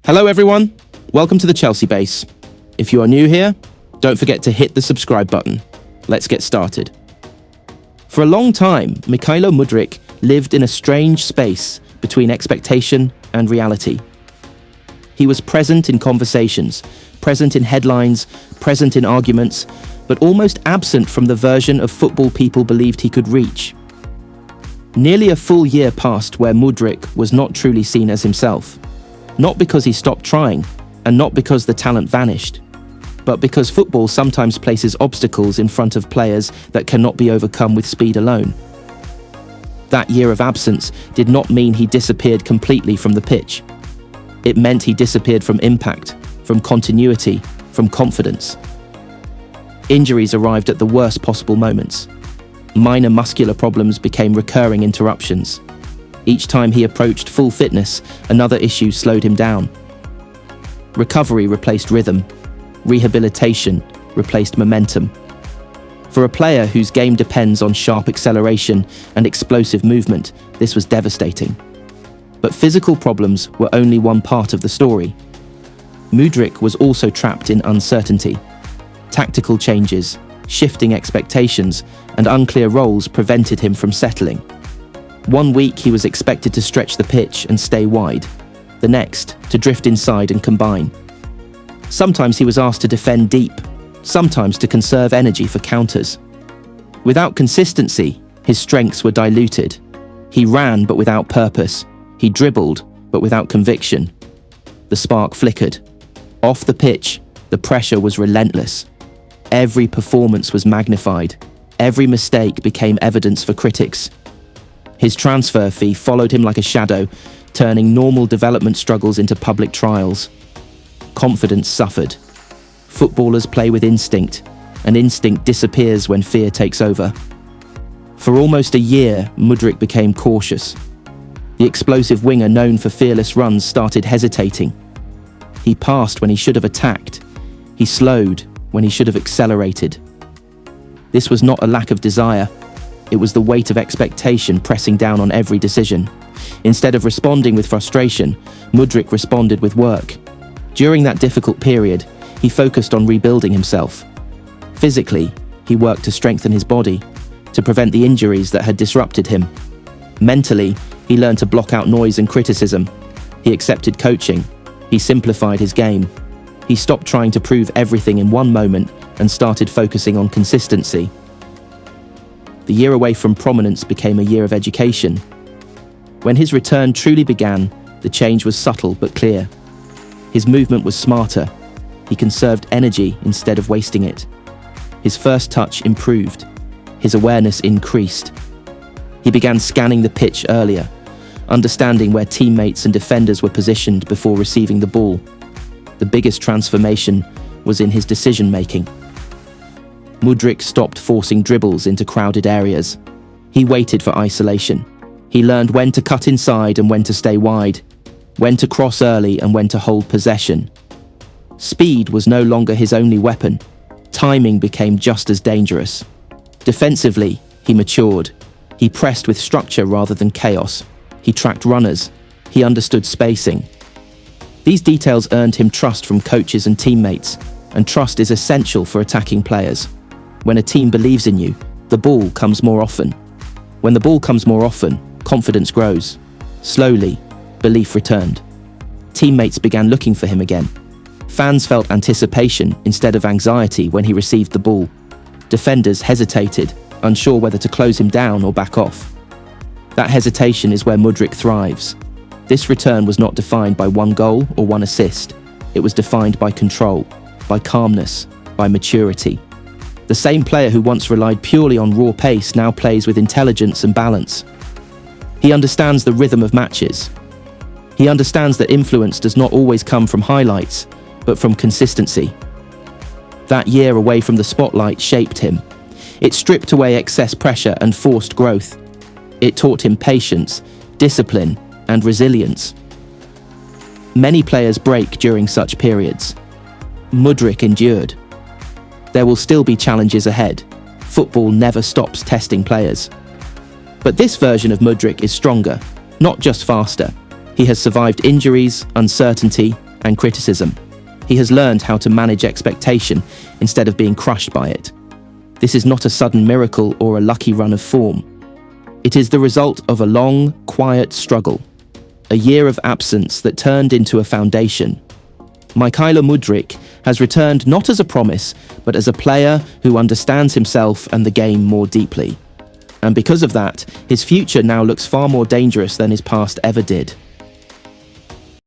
Hello everyone, welcome to the Chelsea base. If you are new here, don't forget to hit the subscribe button. Let's get started. For a long time, Mykhailo Mudryk lived in a strange space between expectation and reality. He was present in conversations, present in headlines, present in arguments, but almost absent from the version of football people believed he could reach. Nearly a full year passed where Mudryk was not truly seen as himself. Not because he stopped trying, and not because the talent vanished, but because football sometimes places obstacles in front of players that cannot be overcome with speed alone. That year of absence did not mean he disappeared completely from the pitch. It meant he disappeared from impact, from continuity, from confidence. Injuries arrived at the worst possible moments. Minor muscular problems became recurring interruptions. Each time he approached full fitness, another issue slowed him down. Recovery replaced rhythm. Rehabilitation replaced momentum. For a player whose game depends on sharp acceleration and explosive movement, this was devastating. But physical problems were only one part of the story. Mudryk was also trapped in uncertainty. Tactical changes, shifting expectations, and unclear roles prevented him from settling. One week he was expected to stretch the pitch and stay wide. The next, to drift inside and combine. Sometimes he was asked to defend deep, sometimes to conserve energy for counters. Without consistency, his strengths were diluted. He ran but without purpose. He dribbled but without conviction. The spark flickered. Off the pitch, the pressure was relentless. Every performance was magnified. Every mistake became evidence for critics. His transfer fee followed him like a shadow, turning normal development struggles into public trials. Confidence suffered. Footballers play with instinct, and instinct disappears when fear takes over. For almost a year, Mudryk became cautious. The explosive winger known for fearless runs started hesitating. He passed when he should have attacked. He slowed when he should have accelerated. This was not a lack of desire. It was the weight of expectation pressing down on every decision. Instead of responding with frustration, Mudryk responded with work. During that difficult period, he focused on rebuilding himself. Physically, he worked to strengthen his body, to prevent the injuries that had disrupted him. Mentally, he learned to block out noise and criticism. He accepted coaching. He simplified his game. He stopped trying to prove everything in one moment and started focusing on consistency. The year away from prominence became a year of education. When his return truly began, the change was subtle but clear. His movement was smarter. He conserved energy instead of wasting it. His first touch improved. His awareness increased. He began scanning the pitch earlier, understanding where teammates and defenders were positioned before receiving the ball. The biggest transformation was in his decision-making. Mudryk stopped forcing dribbles into crowded areas. He waited for isolation. He learned when to cut inside and when to stay wide, when to cross early and when to hold possession. Speed was no longer his only weapon. Timing became just as dangerous. Defensively, he matured. He pressed with structure rather than chaos. He tracked runners. He understood spacing. These details earned him trust from coaches and teammates, and trust is essential for attacking players. When a team believes in you, the ball comes more often. When the ball comes more often, confidence grows. Slowly, belief returned. Teammates began looking for him again. Fans felt anticipation instead of anxiety when he received the ball. Defenders hesitated, unsure whether to close him down or back off. That hesitation is where Mudryk thrives. This return was not defined by one goal or one assist. It was defined by control, by calmness, by maturity. The same player who once relied purely on raw pace now plays with intelligence and balance. He understands the rhythm of matches. He understands that influence does not always come from highlights, but from consistency. That year away from the spotlight shaped him. It stripped away excess pressure and forced growth. It taught him patience, discipline, and resilience. Many players break during such periods. Mudryk endured. There will still be challenges ahead. Football never stops testing players. But this version of Mudryk is stronger, not just faster. He has survived injuries, uncertainty, and criticism. He has learned how to manage expectation instead of being crushed by it. This is not a sudden miracle or a lucky run of form. It is the result of a long, quiet struggle, a year of absence that turned into a foundation. Mykhailo Mudryk has returned not as a promise, but as a player who understands himself and the game more deeply. And because of that, his future now looks far more dangerous than his past ever did.